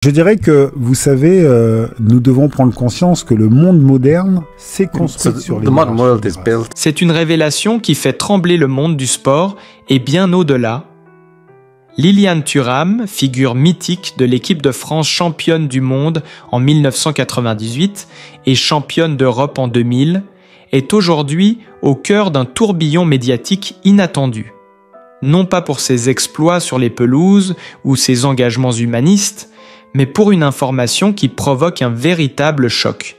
Je dirais que, vous savez, nous devons prendre conscience que le monde moderne s'est construit sur les hiérarchies. C'est une révélation qui fait trembler le monde du sport et bien au-delà. Liliane Thuram, figure mythique de l'équipe de France championne du monde en 1998 et championne d'Europe en 2000, est aujourd'hui au cœur d'un tourbillon médiatique inattendu. Non pas pour ses exploits sur les pelouses ou ses engagements humanistes, mais pour une information qui provoque un véritable choc.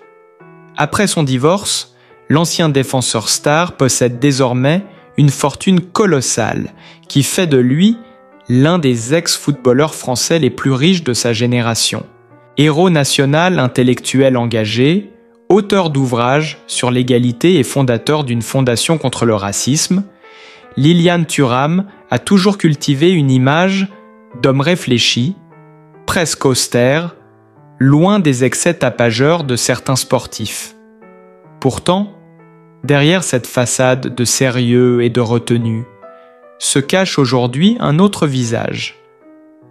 Après son divorce, l'ancien défenseur star possède désormais une fortune colossale qui fait de lui l'un des ex-footballeurs français les plus riches de sa génération. Héros national intellectuel engagé, auteur d'ouvrages sur l'égalité et fondateur d'une fondation contre le racisme, Liliane Thuram a toujours cultivé une image d'homme réfléchi, presque austère, loin des excès tapageurs de certains sportifs. Pourtant, derrière cette façade de sérieux et de retenue, se cache aujourd'hui un autre visage,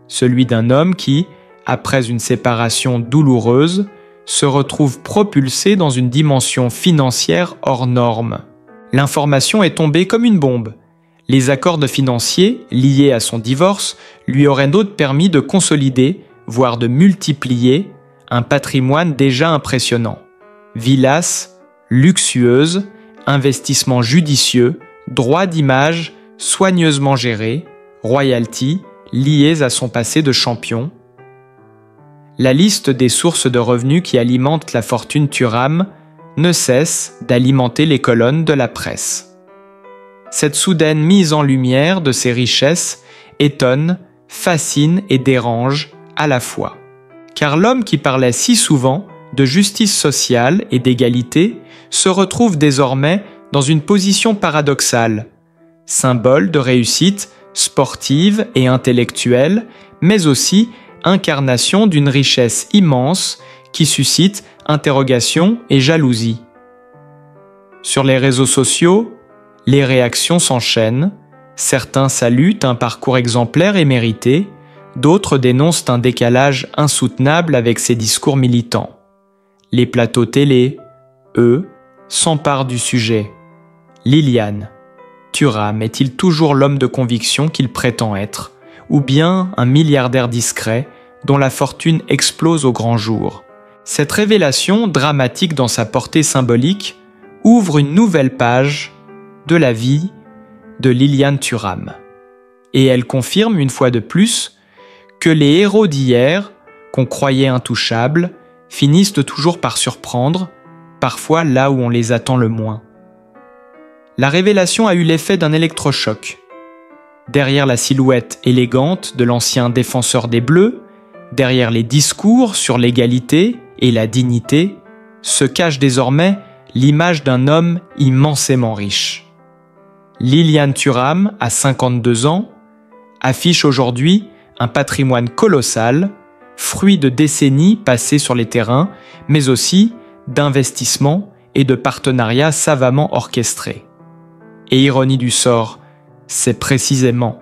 celui d'un homme qui, après une séparation douloureuse, se retrouve propulsé dans une dimension financière hors norme. L'information est tombée comme une bombe. Les accords financiers liés à son divorce lui auraient donc permis de consolider, voire de multiplier, un patrimoine déjà impressionnant. Villas, luxueuses, investissements judicieux, droits d'image, soigneusement gérés, royalties, liées à son passé de champion. La liste des sources de revenus qui alimentent la fortune Thuram ne cesse d'alimenter les colonnes de la presse. Cette soudaine mise en lumière de ses richesses étonne, fascine et dérange à la fois. Car l'homme qui parlait si souvent de justice sociale et d'égalité se retrouve désormais dans une position paradoxale, symbole de réussite sportive et intellectuelle, mais aussi incarnation d'une richesse immense qui suscite interrogation et jalousie. Sur les réseaux sociaux, les réactions s'enchaînent, certains saluent un parcours exemplaire et mérité, d'autres dénoncent un décalage insoutenable avec ses discours militants. Les plateaux télé, eux, s'emparent du sujet. Liliane Thuram est-il toujours l'homme de conviction qu'il prétend être, ou bien un milliardaire discret dont la fortune explose au grand jour? Cette révélation, dramatique dans sa portée symbolique, ouvre une nouvelle page de la vie de Liliane Thuram. Et elle confirme une fois de plus que les héros d'hier, qu'on croyait intouchables, finissent toujours par surprendre, parfois là où on les attend le moins. La révélation a eu l'effet d'un électrochoc. Derrière la silhouette élégante de l'ancien défenseur des Bleus, derrière les discours sur l'égalité et la dignité, se cache désormais l'image d'un homme immensément riche. Liliane Thuram, à 52 ans, affiche aujourd'hui un patrimoine colossal, fruit de décennies passées sur les terrains, mais aussi d'investissements et de partenariats savamment orchestrés. Et ironie du sort, c'est précisément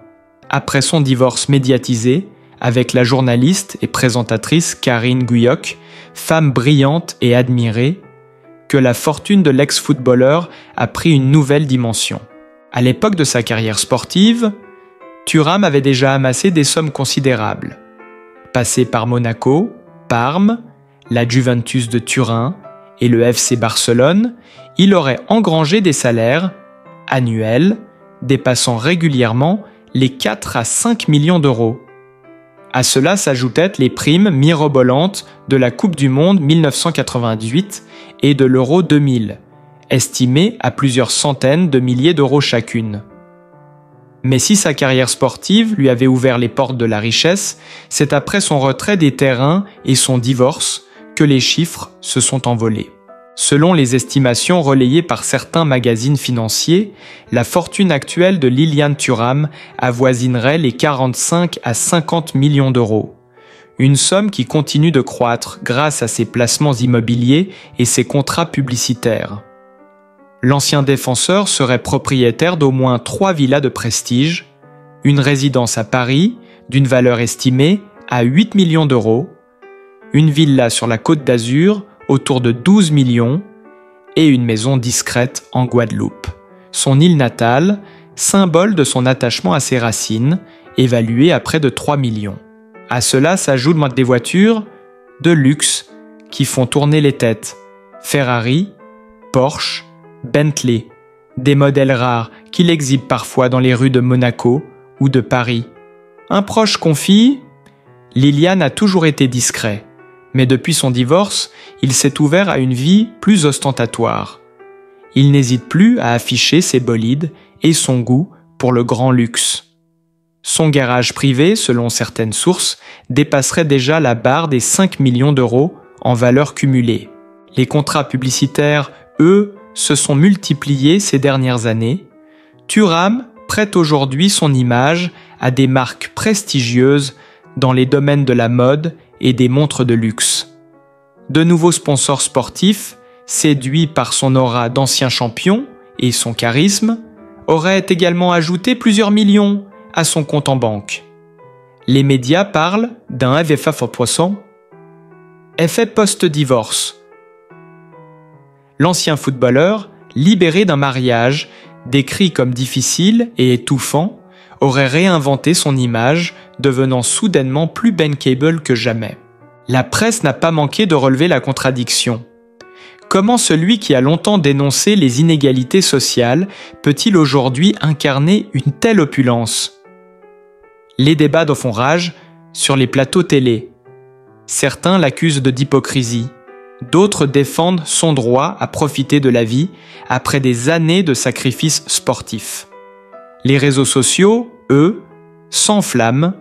après son divorce médiatisé avec la journaliste et présentatrice Karine Guyot, femme brillante et admirée, que la fortune de l'ex-footballeur a pris une nouvelle dimension. À l'époque de sa carrière sportive, Thuram avait déjà amassé des sommes considérables. Passé par Monaco, Parme, la Juventus de Turin et le FC Barcelone, il aurait engrangé des salaires annuels dépassant régulièrement les 4 à 5 millions d'euros. À cela s'ajoutaient les primes mirobolantes de la Coupe du Monde 1998 et de l'Euro 2000, estimées à plusieurs centaines de milliers d'euros chacune. Mais si sa carrière sportive lui avait ouvert les portes de la richesse, c'est après son retrait des terrains et son divorce que les chiffres se sont envolés. Selon les estimations relayées par certains magazines financiers, la fortune actuelle de Liliane Thuram avoisinerait les 45 à 50 millions d'euros. Une somme qui continue de croître grâce à ses placements immobiliers et ses contrats publicitaires. L'ancien défenseur serait propriétaire d'au moins 3 villas de prestige, une résidence à Paris d'une valeur estimée à 8 millions d'euros, une villa sur la Côte d'Azur autour de 12 millions et une maison discrète en Guadeloupe, son île natale, symbole de son attachement à ses racines, évalué à près de 3 millions. À cela s'ajoutent des voitures de luxe qui font tourner les têtes. Ferrari, Porsche, Bentley, des modèles rares qu'il exhibe parfois dans les rues de Monaco ou de Paris. Un proche confie « Liliane a toujours été discret, mais depuis son divorce, il s'est ouvert à une vie plus ostentatoire. Il n'hésite plus à afficher ses bolides et son goût pour le grand luxe. Son garage privé, selon certaines sources, dépasserait déjà la barre des 5 millions d'euros en valeur cumulée. Les contrats publicitaires, eux, se sont multipliés ces dernières années. Thuram prête aujourd'hui son image à des marques prestigieuses dans les domaines de la mode et des montres de luxe. De nouveaux sponsors sportifs, séduits par son aura d'ancien champion et son charisme, auraient également ajouté plusieurs millions à son compte en banque. Les médias parlent d'un FFA for poisson, effet post-divorce. L'ancien footballeur, libéré d'un mariage, décrit comme difficile et étouffant, aurait réinventé son image, devenant soudainement plus bankable que jamais. La presse n'a pas manqué de relever la contradiction. Comment celui qui a longtemps dénoncé les inégalités sociales peut-il aujourd'hui incarner une telle opulence? Les débats font rage sur les plateaux télé. Certains l'accusent d'hypocrisie. D'autres défendent son droit à profiter de la vie après des années de sacrifices sportifs. Les réseaux sociaux, eux, s'enflamment.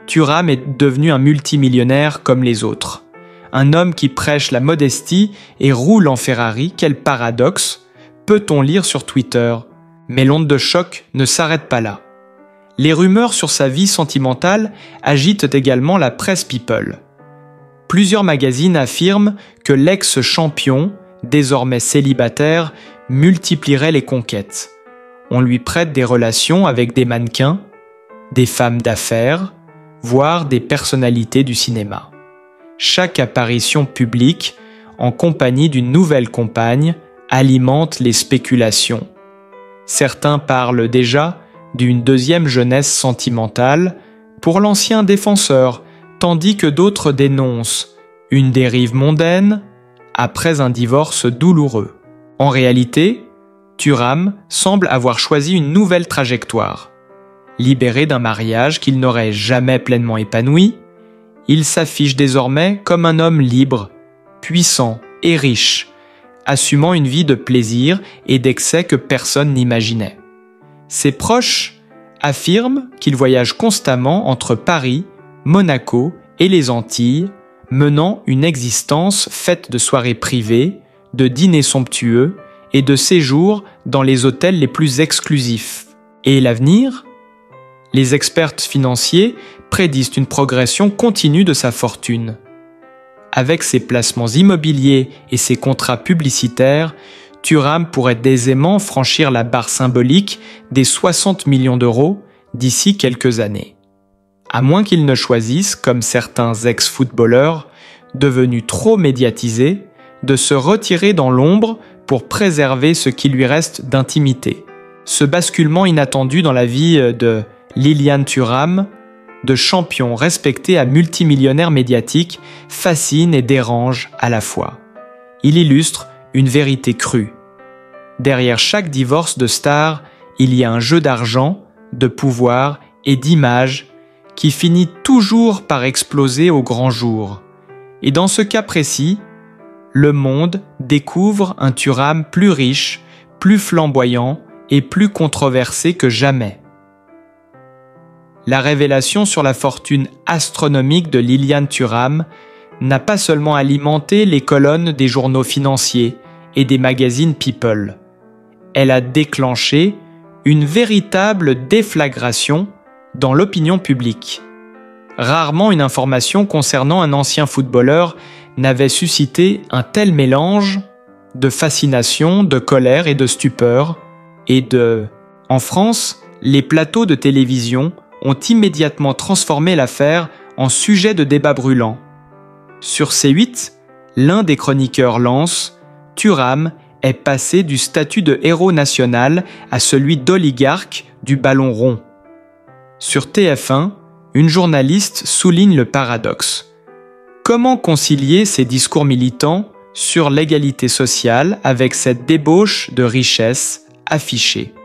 Thuram est devenu un multimillionnaire comme les autres. Un homme qui prêche la modestie et roule en Ferrari, quel paradoxe, peut-on lire sur Twitter. Mais l'onde de choc ne s'arrête pas là. Les rumeurs sur sa vie sentimentale agitent également la presse people. Plusieurs magazines affirment que l'ex-champion, désormais célibataire, multiplierait les conquêtes. On lui prête des relations avec des mannequins, des femmes d'affaires, voire des personnalités du cinéma. Chaque apparition publique, en compagnie d'une nouvelle compagne, alimente les spéculations. Certains parlent déjà d'une deuxième jeunesse sentimentale pour l'ancien défenseur, tandis que d'autres dénoncent une dérive mondaine après un divorce douloureux. En réalité, Thuram semble avoir choisi une nouvelle trajectoire. Libéré d'un mariage qu'il n'aurait jamais pleinement épanoui, il s'affiche désormais comme un homme libre, puissant et riche, assumant une vie de plaisir et d'excès que personne n'imaginait. Ses proches affirment qu'il voyage constamment entre Paris, Monaco et les Antilles, menant une existence faite de soirées privées, de dîners somptueux et de séjours dans les hôtels les plus exclusifs. Et l'avenir ? Les experts financiers prédisent une progression continue de sa fortune. Avec ses placements immobiliers et ses contrats publicitaires, Thuram pourrait aisément franchir la barre symbolique des 60 millions d'euros d'ici quelques années. À moins qu'il ne choisisse, comme certains ex-footballeurs, devenus trop médiatisés, de se retirer dans l'ombre pour préserver ce qui lui reste d'intimité. Ce basculement inattendu dans la vie de Liliane Thuram, de champion respecté à multimillionnaire médiatique, fascine et dérange à la fois. Il illustre une vérité crue. Derrière chaque divorce de star, il y a un jeu d'argent, de pouvoir et d'image qui finit toujours par exploser au grand jour. Et dans ce cas précis, le monde découvre un Thuram plus riche, plus flamboyant et plus controversé que jamais. La révélation sur la fortune astronomique de Liliane Thuram n'a pas seulement alimenté les colonnes des journaux financiers et des magazines People. Elle a déclenché une véritable déflagration dans l'opinion publique. Rarement une information concernant un ancien footballeur n'avait suscité un tel mélange de fascination, de colère et de stupeur, En France, les plateaux de télévision ont immédiatement transformé l'affaire en sujet de débat brûlant. Sur C8, l'un des chroniqueurs lance « Thuram est passé du statut de héros national à celui d'oligarque du ballon rond ». Sur TF1, une journaliste souligne le paradoxe. Comment concilier ces discours militants sur l'égalité sociale avec cette débauche de richesse affichée?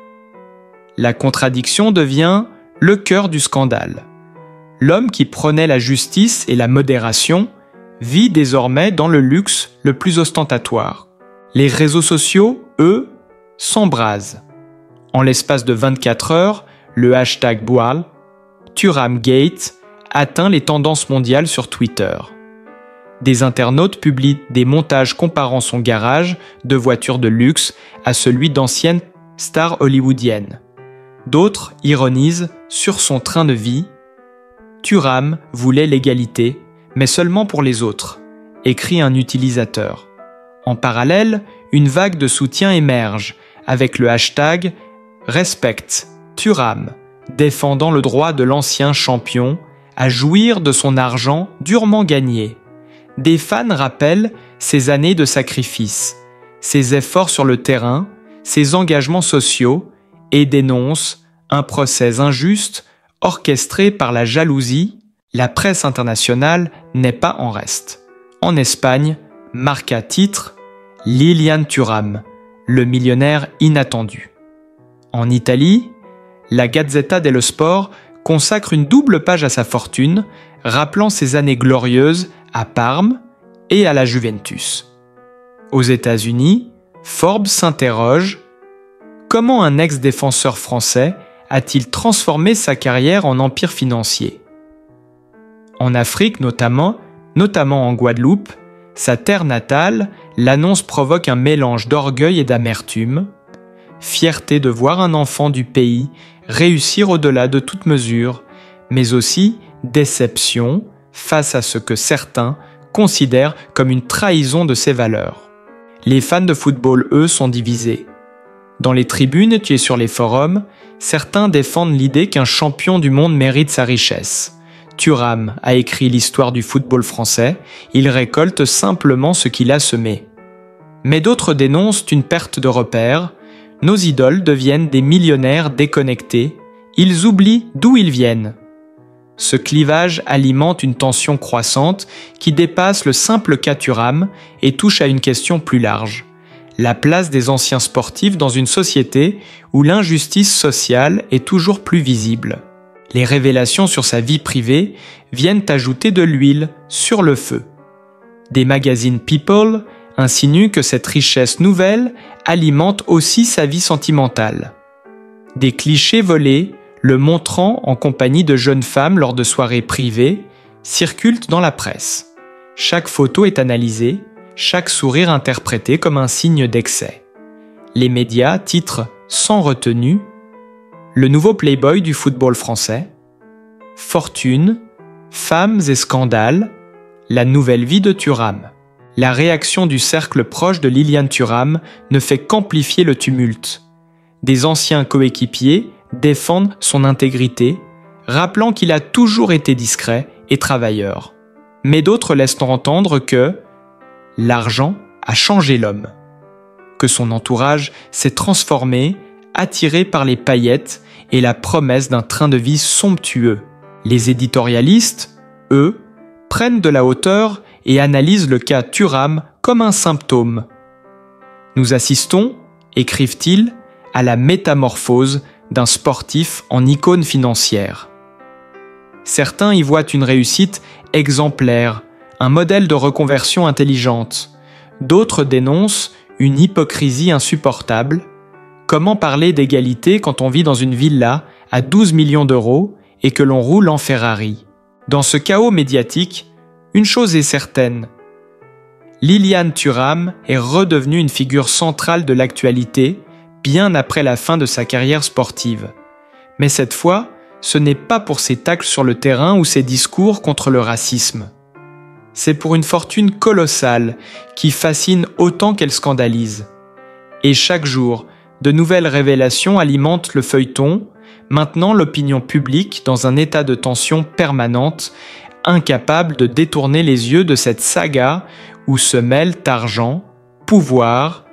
La contradiction devient le cœur du scandale. L'homme qui prônait la justice et la modération vit désormais dans le luxe le plus ostentatoire. Les réseaux sociaux, eux, s'embrasent. En l'espace de 24 heures, le hashtag Boal, Thuramgate, atteint les tendances mondiales sur Twitter. Des internautes publient des montages comparant son garage de voitures de luxe à celui d'anciennes stars hollywoodiennes. D'autres ironisent sur son train de vie. Thuram voulait l'égalité, mais seulement pour les autres, écrit un utilisateur. En parallèle, une vague de soutien émerge avec le hashtag Respect Thuram, défendant le droit de l'ancien champion à jouir de son argent durement gagné. Des fans rappellent ses années de sacrifice, ses efforts sur le terrain, ses engagements sociaux et dénoncent un procès injuste orchestré par la jalousie. La presse internationale n'est pas en reste. En Espagne, Marca titre « Lilian Thuram, le millionnaire inattendu ». En Italie, la Gazzetta dello Sport consacre une double page à sa fortune, rappelant ses années glorieuses à Parme et à la Juventus. Aux États-Unis, Forbes s'interroge « Comment un ex-défenseur français a-t-il transformé sa carrière en empire financier ?» En Afrique notamment en Guadeloupe, sa terre natale, l'annonce provoque un mélange d'orgueil et d'amertume. Fierté de voir un enfant du pays réussir au-delà de toute mesure, mais aussi déception face à ce que certains considèrent comme une trahison de ses valeurs. Les fans de football, eux, sont divisés. Dans les tribunes et sur les forums, certains défendent l'idée qu'un champion du monde mérite sa richesse. Thuram a écrit l'histoire du football français, il récolte simplement ce qu'il a semé. Mais d'autres dénoncent une perte de repères. Nos idoles deviennent des millionnaires déconnectés, ils oublient d'où ils viennent. Ce clivage alimente une tension croissante qui dépasse le simple cas Thuram et touche à une question plus large. La place des anciens sportifs dans une société où l'injustice sociale est toujours plus visible. Les révélations sur sa vie privée viennent ajouter de l'huile sur le feu. Des magazines People insinuent que cette richesse nouvelle alimente aussi sa vie sentimentale. Des clichés volés, le montrant en compagnie de jeunes femmes lors de soirées privées, circulent dans la presse. Chaque photo est analysée, chaque sourire interprété comme un signe d'excès. Les médias titrent sans retenue « Le nouveau playboy du football français »,« Fortune »,« Femmes et scandales »,« La nouvelle vie de Thuram ». La réaction du cercle proche de Lilian Thuram ne fait qu'amplifier le tumulte. Des anciens coéquipiers défendent son intégrité, rappelant qu'il a toujours été discret et travailleur. Mais d'autres laissent entendre que l'argent a changé l'homme, que son entourage s'est transformé, attiré par les paillettes et la promesse d'un train de vie somptueux. Les éditorialistes, eux, prennent de la hauteur et analysent le cas Thuram comme un symptôme. Nous assistons, écrivent-ils, à la métamorphose d'un sportif en icône financière. Certains y voient une réussite exemplaire, un modèle de reconversion intelligente. D'autres dénoncent une hypocrisie insupportable. Comment parler d'égalité quand on vit dans une villa à 12 millions d'euros et que l'on roule en Ferrari? Dans ce chaos médiatique, une chose est certaine. Lilian Thuram est redevenu une figure centrale de l'actualité bien après la fin de sa carrière sportive. Mais cette fois, ce n'est pas pour ses tacles sur le terrain ou ses discours contre le racisme. C'est pour une fortune colossale qui fascine autant qu'elle scandalise. Et chaque jour, de nouvelles révélations alimentent le feuilleton, maintenant l'opinion publique dans un état de tension permanente, incapable de détourner les yeux de cette saga où se mêlent argent, pouvoir,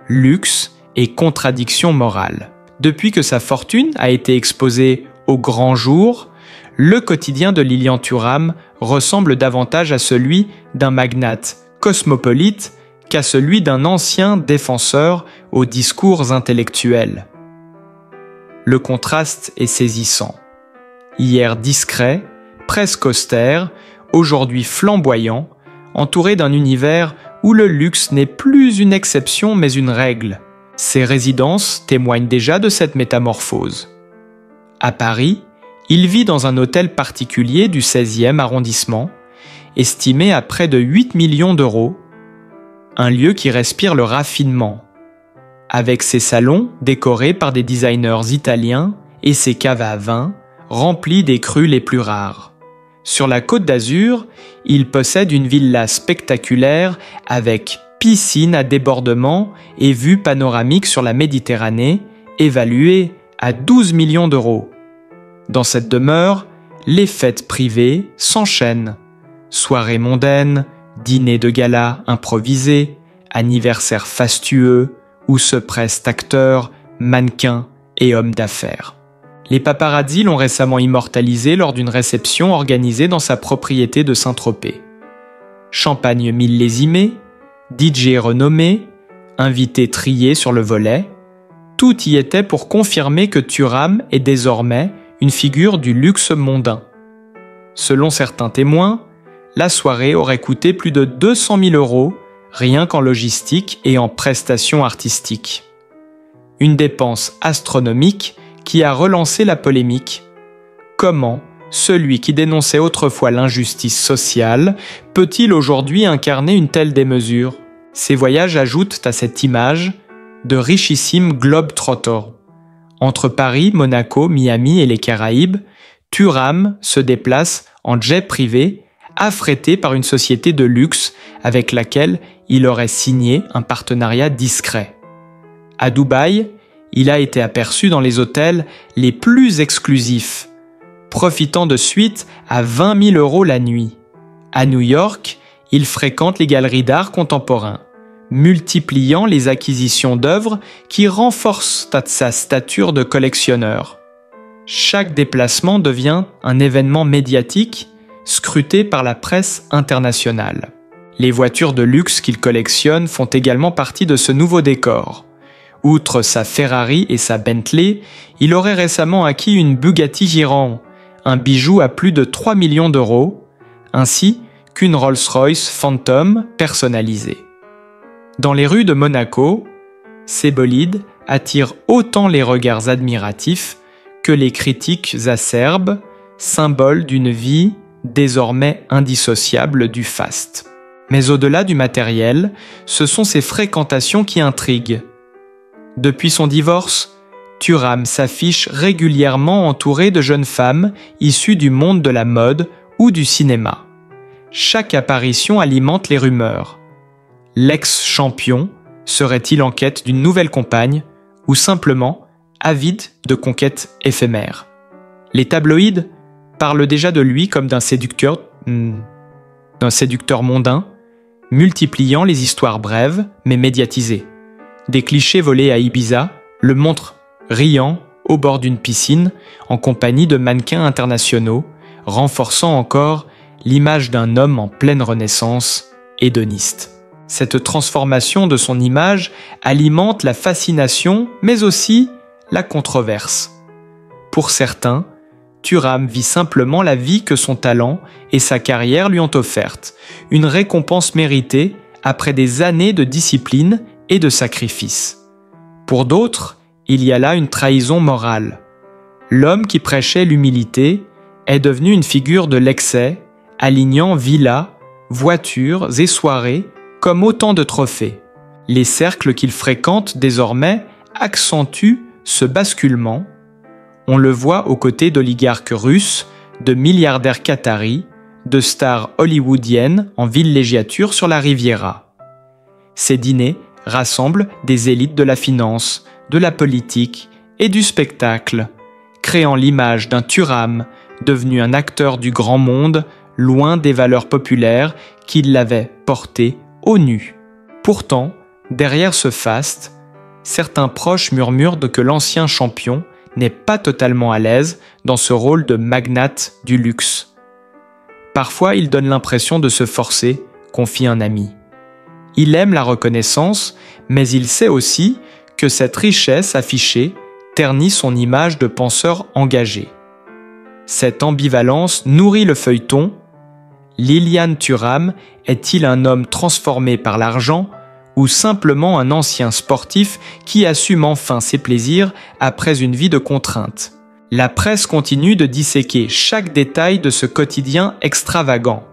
luxe et contradiction morale. Depuis que sa fortune a été exposée au grand jour, le quotidien de Lilian Thuram ressemble davantage à celui d'un magnate cosmopolite qu'à celui d'un ancien défenseur aux discours intellectuels. Le contraste est saisissant. Hier discret, presque austère, aujourd'hui flamboyant, entouré d'un univers où le luxe n'est plus une exception mais une règle. Ses résidences témoignent déjà de cette métamorphose. À Paris, il vit dans un hôtel particulier du 16e arrondissement, estimé à près de 8 millions d'euros, un lieu qui respire le raffinement, avec ses salons décorés par des designers italiens et ses caves à vin remplies des crus les plus rares. Sur la Côte d'Azur, il possède une villa spectaculaire avec piscine à débordement et vue panoramique sur la Méditerranée, évaluée à 12 millions d'euros. Dans cette demeure, les fêtes privées s'enchaînent. Soirées mondaines, dîners de gala improvisés, anniversaires fastueux, où se pressent acteurs, mannequins et hommes d'affaires. Les paparazzi l'ont récemment immortalisé lors d'une réception organisée dans sa propriété de Saint-Tropez. Champagne millésimé, DJ renommé, invités triés sur le volet, tout y était pour confirmer que Thuram est désormais une figure du luxe mondain. Selon certains témoins, la soirée aurait coûté plus de 200 000 euros, rien qu'en logistique et en prestations artistiques. Une dépense astronomique qui a relancé la polémique. Comment celui qui dénonçait autrefois l'injustice sociale peut-il aujourd'hui incarner une telle démesure? Ces voyages ajoutent à cette image de richissimes globe-trotters. Entre Paris, Monaco, Miami et les Caraïbes, Thuram se déplace en jet privé, affrété par une société de luxe avec laquelle il aurait signé un partenariat discret. À Dubaï, il a été aperçu dans les hôtels les plus exclusifs, profitant de suites à 20 000 euros la nuit. À New York, il fréquente les galeries d'art contemporain, multipliant les acquisitions d'œuvres qui renforcent sa stature de collectionneur. Chaque déplacement devient un événement médiatique, scruté par la presse internationale. Les voitures de luxe qu'il collectionne font également partie de ce nouveau décor. Outre sa Ferrari et sa Bentley, il aurait récemment acquis une Bugatti Chiron, un bijou à plus de 3 millions d'euros, ainsi qu'une Rolls-Royce Phantom personnalisée. Dans les rues de Monaco, ces bolides attirent autant les regards admiratifs que les critiques acerbes, symbole d'une vie désormais indissociable du faste. Mais au-delà du matériel, ce sont ses fréquentations qui intriguent. Depuis son divorce, Thuram s'affiche régulièrement entouré de jeunes femmes issues du monde de la mode ou du cinéma. Chaque apparition alimente les rumeurs. L'ex-champion serait-il en quête d'une nouvelle compagne ou simplement avide de conquêtes éphémères? Les tabloïds parlent déjà de lui comme d'un séducteur mondain, multipliant les histoires brèves mais médiatisées. Des clichés volés à Ibiza le montrent riant au bord d'une piscine en compagnie de mannequins internationaux, renforçant encore l'image d'un homme en pleine renaissance, hédoniste. Cette transformation de son image alimente la fascination mais aussi la controverse. Pour certains, Thuram vit simplement la vie que son talent et sa carrière lui ont offerte, une récompense méritée après des années de discipline et de sacrifice. Pour d'autres, il y a là une trahison morale. L'homme qui prêchait l'humilité est devenu une figure de l'excès, alignant villas, voitures et soirées comme autant de trophées. Les cercles qu'il fréquente désormais accentuent ce basculement. On le voit aux côtés d'oligarques russes, de milliardaires qataris, de stars hollywoodiennes en villégiature sur la Riviera. Ces dîners rassemblent des élites de la finance, de la politique et du spectacle, créant l'image d'un Thuram devenu un acteur du grand monde loin des valeurs populaires qui l'avaient porté au nu. Pourtant, derrière ce faste, certains proches murmurent que l'ancien champion n'est pas totalement à l'aise dans ce rôle de magnate du luxe. Parfois, il donne l'impression de se forcer, confie un ami. Il aime la reconnaissance, mais il sait aussi que cette richesse affichée ternit son image de penseur engagé. Cette ambivalence nourrit le feuilleton. Lilian Thuram est-il un homme transformé par l'argent ou simplement un ancien sportif qui assume enfin ses plaisirs après une vie de contrainte? La presse continue de disséquer chaque détail de ce quotidien extravagant.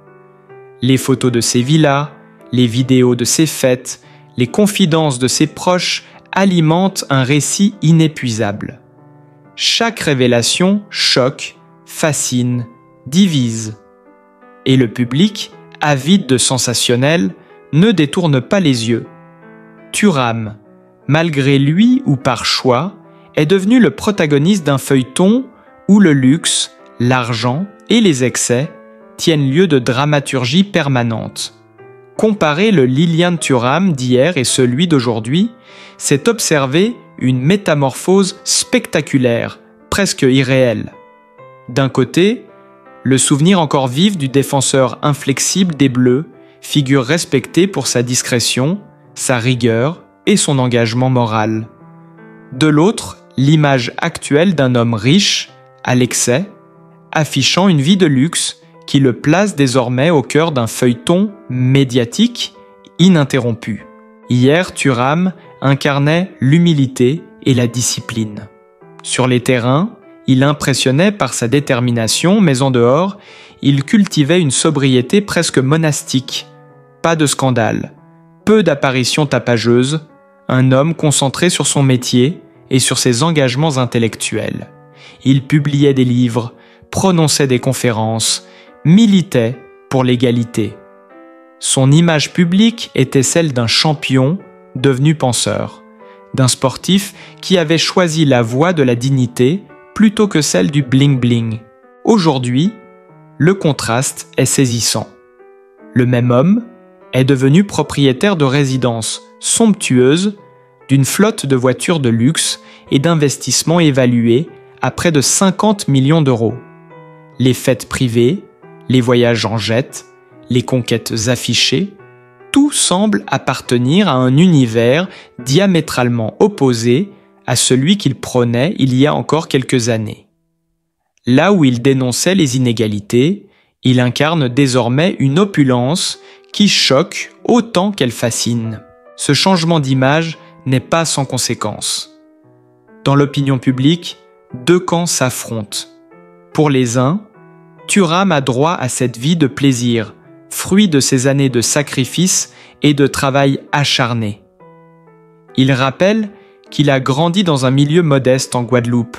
Les photos de ses villas, les vidéos de ses fêtes, les confidences de ses proches alimentent un récit inépuisable. Chaque révélation choque, fascine, divise. Et le public, avide de sensationnel, ne détourne pas les yeux. Thuram, malgré lui ou par choix, est devenu le protagoniste d'un feuilleton où le luxe, l'argent et les excès tiennent lieu de dramaturgie permanente. Comparer le Lilian Thuram d'hier et celui d'aujourd'hui, c'est observer une métamorphose spectaculaire, presque irréelle. D'un côté, le souvenir encore vif du défenseur inflexible des Bleus, figure respectée pour sa discrétion, sa rigueur et son engagement moral. De l'autre, l'image actuelle d'un homme riche, à l'excès, affichant une vie de luxe qui le place désormais au cœur d'un feuilleton médiatique ininterrompu. Hier, Thuram incarnait l'humilité et la discipline. Sur les terrains, il impressionnait par sa détermination, mais en dehors, il cultivait une sobriété presque monastique. Pas de scandale, peu d'apparitions tapageuses, un homme concentré sur son métier et sur ses engagements intellectuels. Il publiait des livres, prononçait des conférences, militait pour l'égalité. Son image publique était celle d'un champion devenu penseur, d'un sportif qui avait choisi la voie de la dignité plutôt que celle du bling-bling. Aujourd'hui, le contraste est saisissant. Le même homme est devenu propriétaire de résidences somptueuses, d'une flotte de voitures de luxe et d'investissements évalués à près de 50 millions d'euros. Les fêtes privées, les voyages en jet, les conquêtes affichées, tout semble appartenir à un univers diamétralement opposé à celui qu'il prônait il y a encore quelques années. Là où il dénonçait les inégalités, il incarne désormais une opulence qui choque autant qu'elle fascine. Ce changement d'image n'est pas sans conséquences. Dans l'opinion publique, deux camps s'affrontent. Pour les uns, Thuram a droit à cette vie de plaisir, fruit de ses années de sacrifice et de travail acharné. Il rappelle qu'il a grandi dans un milieu modeste en Guadeloupe,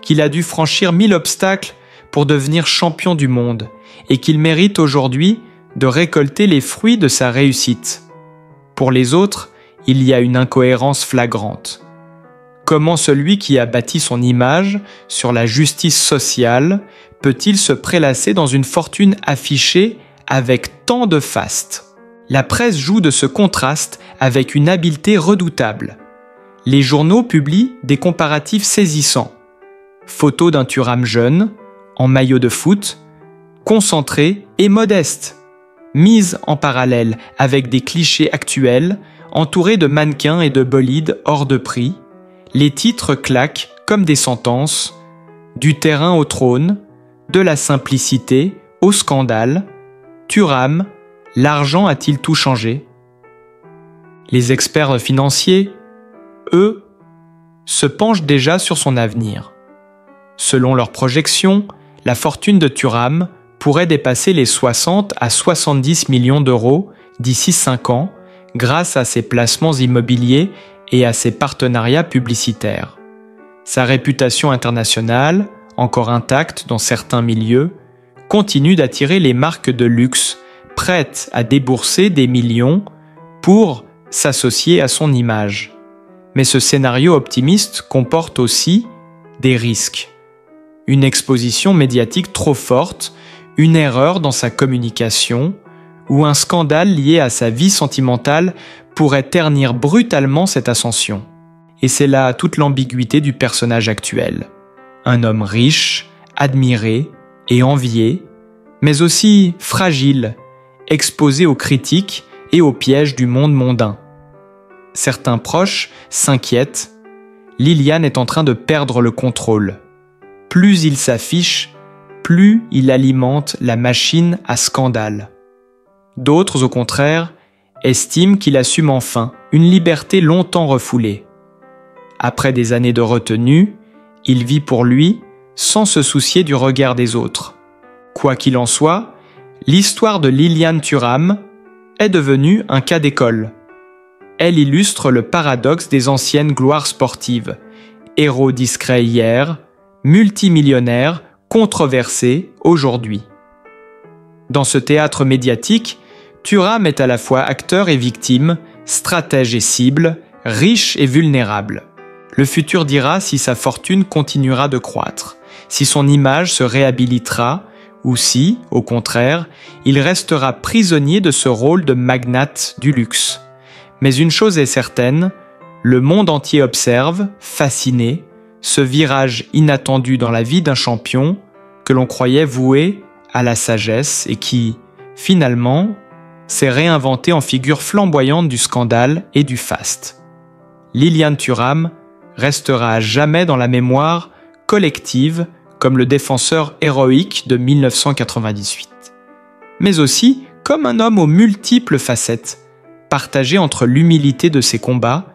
qu'il a dû franchir 1000 obstacles pour devenir champion du monde et qu'il mérite aujourd'hui de récolter les fruits de sa réussite. Pour les autres, il y a une incohérence flagrante. Comment celui qui a bâti son image sur la justice sociale peut-il se prélasser dans une fortune affichée avec tant de faste? La presse joue de ce contraste avec une habileté redoutable. Les journaux publient des comparatifs saisissants. Photos d'un Thuram jeune, en maillot de foot, concentré et modeste, mise en parallèle avec des clichés actuels, entourés de mannequins et de bolides hors de prix. Les titres claquent comme des sentences, du terrain au trône, de la simplicité au scandale. Thuram, l'argent a-t-il tout changé? Les experts financiers, eux, se penchent déjà sur son avenir. Selon leurs projections, la fortune de Thuram pourrait dépasser les 60 à 70 millions d'euros d'ici 5 ans grâce à ses placements immobiliers et à ses partenariats publicitaires. Sa réputation internationale, encore intacte dans certains milieux, continue d'attirer les marques de luxe, prêtes à débourser des millions pour s'associer à son image. Mais ce scénario optimiste comporte aussi des risques. Une exposition médiatique trop forte, une erreur dans sa communication ou un scandale lié à sa vie sentimentale pourrait ternir brutalement cette ascension. Et c'est là toute l'ambiguïté du personnage actuel. Un homme riche, admiré et envié, mais aussi fragile, exposé aux critiques et aux pièges du monde mondain. Certains proches s'inquiètent. Lilian est en train de perdre le contrôle. Plus il s'affiche, plus il alimente la machine à scandale. D'autres, au contraire, estiment qu'il assume enfin une liberté longtemps refoulée. Après des années de retenue, il vit pour lui sans se soucier du regard des autres. Quoi qu'il en soit, l'histoire de Lilian Thuram est devenue un cas d'école. Elle illustre le paradoxe des anciennes gloires sportives. Héros discret hier, multimillionnaire, controversé aujourd'hui. Dans ce théâtre médiatique, Thuram est à la fois acteur et victime, stratège et cible, riche et vulnérable. Le futur dira si sa fortune continuera de croître, si son image se réhabilitera, ou si, au contraire, il restera prisonnier de ce rôle de magnate du luxe. Mais une chose est certaine, le monde entier observe, fasciné, ce virage inattendu dans la vie d'un champion que l'on croyait voué à la sagesse et qui, finalement, s'est réinventé en figure flamboyante du scandale et du faste. Lilian Thuram restera à jamais dans la mémoire collective comme le défenseur héroïque de 1998, mais aussi comme un homme aux multiples facettes, partagé entre l'humilité de ses combats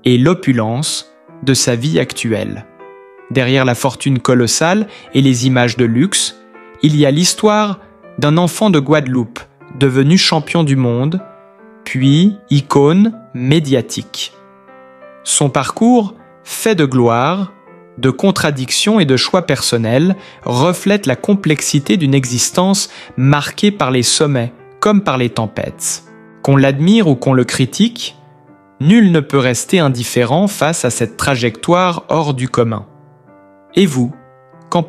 et l'opulence de sa vie actuelle. Derrière la fortune colossale et les images de luxe, il y a l'histoire d'un enfant de Guadeloupe devenu champion du monde, puis icône médiatique. Son parcours, fait de gloire, de contradictions et de choix personnels, reflète la complexité d'une existence marquée par les sommets comme par les tempêtes. Qu'on l'admire ou qu'on le critique, nul ne peut rester indifférent face à cette trajectoire hors du commun. Et vous, qu'en pensez-vous ?